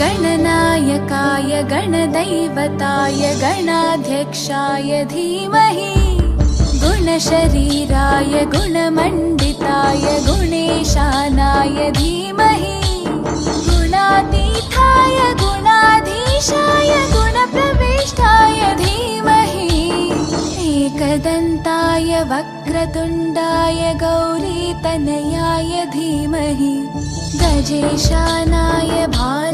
गणनायकाय गणदैवताय गणाध्यक्षाय धीमहि गुणशरीराय गुणमण्डिताय गुणेशानाय धीमहि गुणातीताय गुणाधीशाय गुणप्रविष्टाय धीमहि एकदन्ताय वक्रतुण्डाय गौरीतनयाय धीमहि गजेशानाय भार